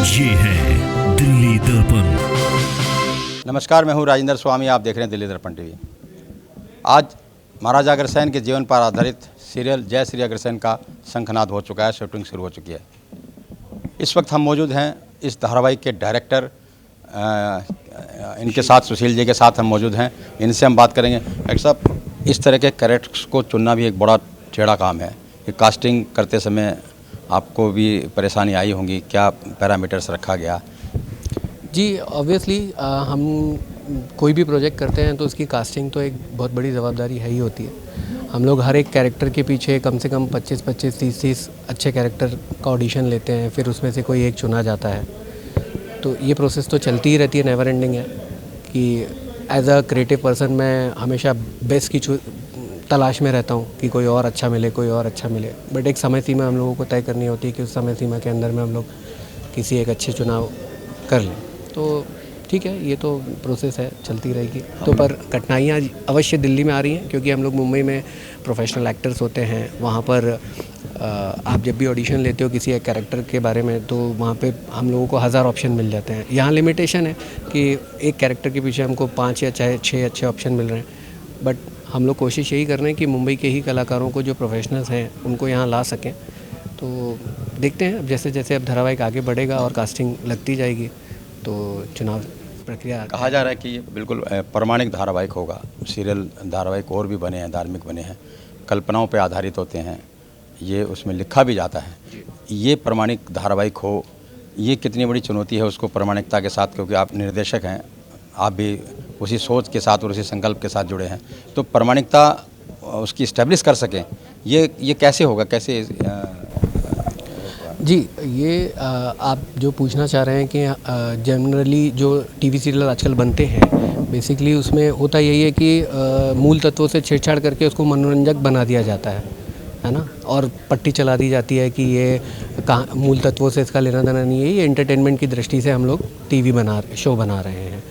ये है दिल्ली दर्पण। नमस्कार, मैं हूं राजेंद्र स्वामी। आप देख रहे हैं दिल्ली दर्पण टीवी। आज महाराजा अग्रसेन के जीवन पर आधारित सीरियल जय श्री अग्रसेन का शंखनाद हो चुका है, शूटिंग शुरू हो चुकी है। इस वक्त हम मौजूद हैं इस धारावाहिक के डायरेक्टर इनके साथ, सुशील जी के साथ हम मौजूद हैं। इनसे हम बात करेंगे। डॉक्टर साहब, इस तरह के कैरेक्टर्स को चुनना भी एक बड़ा टेढ़ा काम है। कि कास्टिंग करते समय आपको भी परेशानी आई होंगी, क्या पैरामीटर्स रखा गया? जी, ऑब्वियसली हम कोई भी प्रोजेक्ट करते हैं तो उसकी कास्टिंग तो एक बहुत बड़ी ज़िम्मेदारी है ही होती है। हम लोग हर एक कैरेक्टर के पीछे कम से कम 25-25, 30-30 अच्छे कैरेक्टर का ऑडिशन लेते हैं, फिर उसमें से कोई एक चुना जाता है। तो ये प्रोसेस तो चलती ही रहती है, नेवर एंडिंग है। कि एज अ क्रिएटिव पर्सन मैं हमेशा बेस्ट की तलाश में रहता हूँ कि कोई और अच्छा मिले, कोई और अच्छा मिले। बट एक समय सीमा हम लोगों को तय करनी होती है कि उस समय सीमा के अंदर में हम लोग किसी एक अच्छे चुनाव कर लें। तो ठीक है, ये तो प्रोसेस है, चलती रहेगी। तो पर कठिनाइयाँ अवश्य दिल्ली में आ रही हैं, क्योंकि हम लोग मुंबई में प्रोफेशनल एक्टर्स होते हैं। वहाँ पर आप जब भी ऑडिशन लेते हो किसी एक कैरेक्टर के बारे में, तो वहाँ पे हम लोगों को 1000 ऑप्शन मिल जाते हैं। यहाँ लिमिटेशन है कि एक कैरेक्टर के पीछे हमको 5 या चाहे 6 अच्छे ऑप्शन मिल रहे हैं। बट हम लोग कोशिश यही कर रहे हैं कि मुंबई के ही कलाकारों को, जो प्रोफेशनल्स हैं, उनको यहाँ ला सकें। तो देखते हैं अब जैसे जैसे अब धारावाहिक आगे बढ़ेगा और कास्टिंग लगती जाएगी तो चुनाव प्रक्रिया। कहा जा रहा है कि ये बिल्कुल प्रमाणिक धारावाहिक होगा। सीरियल धारावाहिक और भी बने हैं, धार्मिक बने हैं, कल्पनाओं पर आधारित होते हैं, ये उसमें लिखा भी जाता है। ये प्रमाणिक धारावाहिक हो, ये कितनी बड़ी चुनौती है उसको प्रमाणिकता के साथ, क्योंकि आप निर्देशक हैं, आप भी उसी सोच के साथ और उसी संकल्प के साथ जुड़े हैं। तो प्रमाणिकता उसकी इस्टेब्लिश कर सकें, ये कैसे होगा, कैसे? जी, ये आप जो पूछना चाह रहे हैं कि जनरली जो टीवी सीरियल आजकल बनते हैं, बेसिकली उसमें होता यही है कि मूल तत्वों से छेड़छाड़ करके उसको मनोरंजक बना दिया जाता है ना। और पट्टी चला दी जाती है कि ये मूल तत्वों से इसका लेना देना नहीं है, ये एंटरटेनमेंट की दृष्टि से हम लोग टीवी शो बना रहे हैं।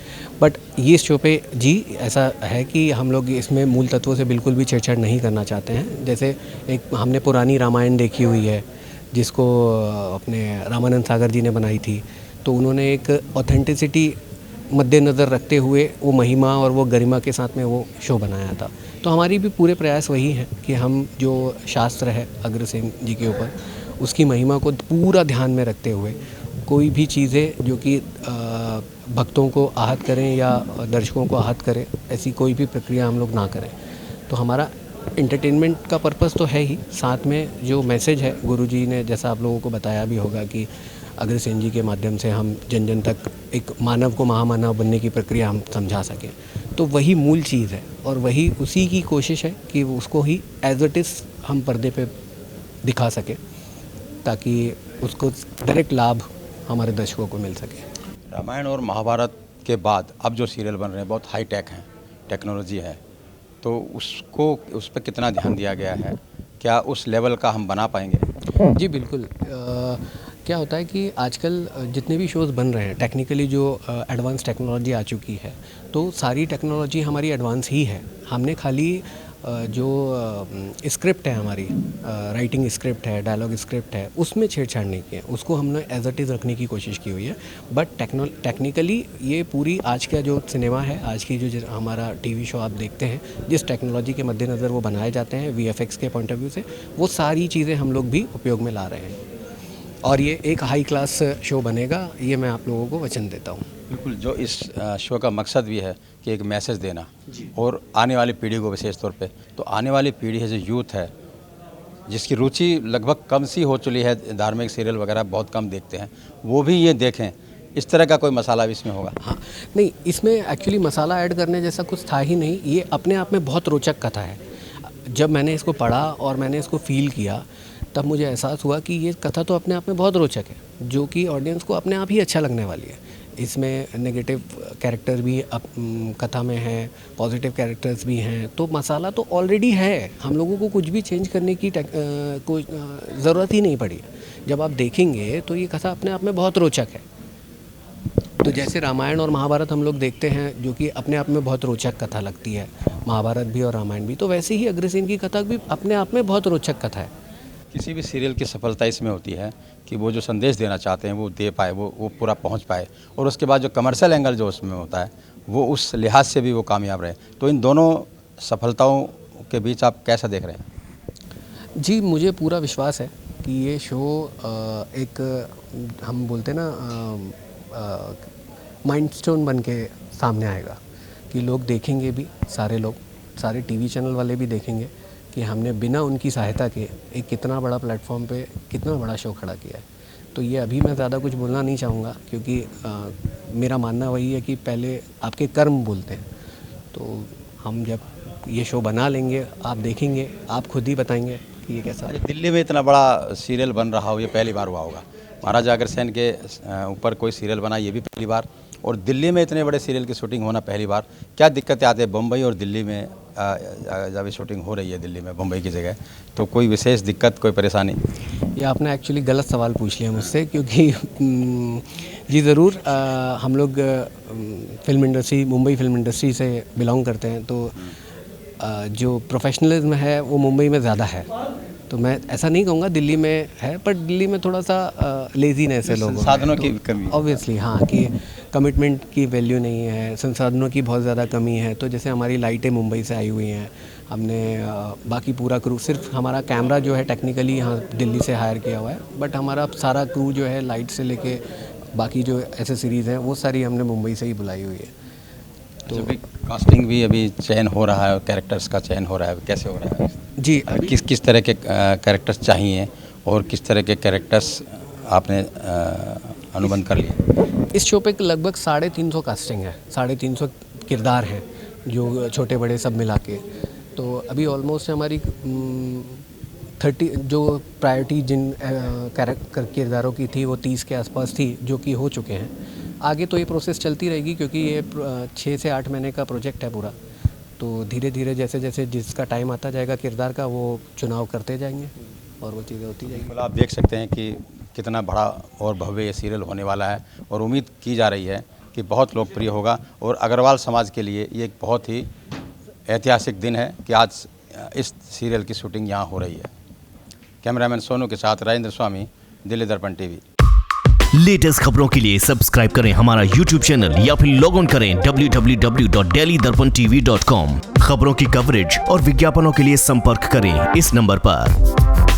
बट ये शो पे जी ऐसा है कि हम लोग इसमें मूल तत्वों से बिल्कुल भी छेड़छाड़ नहीं करना चाहते हैं। जैसे एक हमने पुरानी रामायण देखी हुई है, जिसको अपने रामानंद सागर जी ने बनाई थी। तो उन्होंने एक ऑथेंटिसिटी मद्देनज़र रखते हुए वो महिमा और वो गरिमा के साथ में वो शो बनाया था। तो हमारी भी पूरे प्रयास वही हैं कि हम जो शास्त्र है अग्रसेन जी के ऊपर, उसकी महिमा को पूरा ध्यान में रखते हुए कोई भी चीज़ें जो कि भक्तों को आहत करें या दर्शकों को आहत करें, ऐसी कोई भी प्रक्रिया हम लोग ना करें। तो हमारा एंटरटेनमेंट का पर्पस तो है ही, साथ में जो मैसेज है गुरुजी ने, जैसा आप लोगों को बताया भी होगा, कि अग्रसेन जी के माध्यम से हम जन जन तक एक मानव को महामानव बनने की प्रक्रिया हम समझा सकें। तो वही मूल चीज़ है और वही उसी की कोशिश है कि उसको ही एज इट इज़ हम पर्दे पे दिखा सकें, ताकि उसको डायरेक्ट लाभ हमारे दर्शकों को मिल सके। रामायण और महाभारत के बाद अब जो सीरियल बन रहे हैं बहुत हाई टेक हैं, टेक्नोलॉजी है, तो उसको उस पर कितना ध्यान दिया गया है? क्या उस लेवल का हम बना पाएंगे? जी बिल्कुल। क्या होता है कि आजकल जितने भी शोज़ बन रहे हैं, टेक्निकली जो एडवांस टेक्नोलॉजी आ चुकी है, तो सारी टेक्नोलॉजी हमारी एडवांस ही है। हमने खाली जो स्क्रिप्ट है हमारी, राइटिंग स्क्रिप्ट है, डायलॉग स्क्रिप्ट है, उसमें छेड़छाड़ नहीं की है, उसको हमने एज इट इज़ रखने की कोशिश की हुई है। बट टेक्निकली ये पूरी आज का जो सिनेमा है, आज की जो हमारा टीवी शो आप देखते हैं, जिस टेक्नोलॉजी के मद्देनज़र वो बनाए जाते हैं वीएफएक्स के पॉइंट ऑफ व्यू से, वो सारी चीज़ें हम लोग भी उपयोग में ला रहे हैं। और ये एक हाई क्लास शो बनेगा, ये मैं आप लोगों को वचन देता हूँ। बिल्कुल, जो इस शो का मकसद भी है कि एक मैसेज देना और आने वाली पीढ़ी को, विशेष तौर पे तो आने वाली पीढ़ी है जो यूथ है, जिसकी रुचि लगभग कम सी हो चुकी है, धार्मिक सीरियल वगैरह बहुत कम देखते हैं, वो भी ये देखें। इस तरह का कोई मसाला भी इसमें होगा? हाँ, नहीं, इसमें एक्चुअली मसाला ऐड करने जैसा कुछ था ही नहीं। ये अपने आप में बहुत रोचक कथा है। जब मैंने इसको पढ़ा और मैंने इसको फील किया, तब मुझे एहसास हुआ कि ये कथा तो अपने आप में बहुत रोचक है, जो कि ऑडियंस को अपने आप ही अच्छा लगने वाली है। इसमें नेगेटिव कैरेक्टर भी कथा में है, पॉजिटिव कैरेक्टर्स भी हैं। तो मसाला तो ऑलरेडी है, हम लोगों को कुछ भी चेंज करने की कोई ज़रूरत ही नहीं पड़ी। जब आप देखेंगे तो ये कथा अपने आप में बहुत रोचक है। तो जैसे रामायण और महाभारत हम लोग देखते हैं, जो कि अपने आप में बहुत रोचक कथा लगती है, महाभारत भी और रामायण भी, तो वैसे ही अग्रसेन की कथा भी अपने आप में बहुत रोचक कथा है। किसी भी सीरियल की सफलता इसमें होती है कि वो जो संदेश देना चाहते हैं वो दे पाए, वो पूरा पहुंच पाए, और उसके बाद जो कमर्शियल एंगल जो उसमें होता है वो उस लिहाज से भी वो कामयाब रहे। तो इन दोनों सफलताओं के बीच आप कैसा देख रहे हैं? जी, मुझे पूरा विश्वास है कि ये शो एक हम बोलते हैं ना माइलस्टोन बन के सामने आएगा, कि लोग देखेंगे भी, सारे टीवी चैनल वाले भी देखेंगे कि हमने बिना उनकी सहायता के एक कितना बड़ा प्लेटफॉर्म पे कितना बड़ा शो खड़ा किया है। तो ये अभी मैं ज़्यादा कुछ बोलना नहीं चाहूँगा, क्योंकि मेरा मानना वही है कि पहले आपके कर्म बोलते हैं। तो हम जब ये शो बना लेंगे, आप देखेंगे, आप खुद ही बताएंगे कि ये कैसा है। दिल्ली में इतना बड़ा सीरियल बन रहा हो, ये पहली बार हुआ होगा। महाराजा अग्रसेन के ऊपर कोई सीरियल बना, ये भी पहली बार, और दिल्ली में इतने बड़े सीरियल की शूटिंग होना पहली बार। क्या दिक्कतें आती है बम्बई और दिल्ली में? जब शूटिंग हो रही है दिल्ली में बम्बई की जगह, तो कोई विशेष दिक्कत, कोई परेशानी? ये आपने एक्चुअली गलत सवाल पूछ लिया मुझसे, क्योंकि जी ज़रूर, हम लोग film industry, Mumbai film industry से बिलोंग करते हैं, तो जो प्रोफेशनलिज्म है वो मुंबई में ज़्यादा है। तो मैं ऐसा नहीं कहूँगा दिल्ली में है, पर दिल्ली में थोड़ा सा लेजीनेस है लोगों, संसाधनों की कमी, ऑब्वियसली, हाँ, कि कमिटमेंट की वैल्यू नहीं है, संसाधनों की बहुत ज़्यादा कमी है। तो जैसे हमारी लाइटें मुंबई से आई हुई हैं, हमने बाकी पूरा क्रू, सिर्फ हमारा कैमरा जो है टेक्निकली यहाँ दिल्ली से हायर किया हुआ है, बट हमारा सारा क्रू जो है लाइट से लेके बाकी जो एसेसरीज़ हैं वो सारी हमने मुंबई से ही बुलाई हुई है। तो कास्टिंग भी अभी चयन हो रहा है, कैरेक्टर्स का चयन हो रहा है, कैसे हो रहा है? जी, किस तरह के कैरेक्टर्स चाहिए और किस तरह के कैरेक्टर्स आपने अनुबंध कर लिए? इस शो पे लगभग 350 कास्टिंग है, 350 किरदार हैं, जो छोटे बड़े सब मिला के। तो अभी ऑलमोस्ट हमारी 30 जो प्रायोरिटी जिन किरदारों की थी वो 30 के आसपास थी, जो कि हो चुके हैं। आगे तो ये प्रोसेस चलती रहेगी, क्योंकि ये 6 से 8 महीने का प्रोजेक्ट है पूरा। तो धीरे धीरे जैसे जैसे जिसका टाइम आता जाएगा किरदार का, वो चुनाव करते जाएंगे और वो चीज़ें होती जाएंगी। मतलब आप देख सकते हैं कि कितना बड़ा और भव्य ये सीरियल होने वाला है, और उम्मीद की जा रही है कि बहुत लोकप्रिय होगा। और अग्रवाल समाज के लिए ये एक बहुत ही ऐतिहासिक दिन है कि आज इस सीरियल की शूटिंग यहाँ हो रही है। कैमरामैन सोनू के साथ राजेंद्र स्वामी, दिल्ली दर्पण टीवी। लेटेस्ट खबरों के लिए सब्सक्राइब करें हमारा YouTube चैनल या फिर लॉग ऑन करें www.delhidarpantv.com। खबरों की कवरेज और विज्ञापनों के लिए संपर्क करें इस नंबर पर।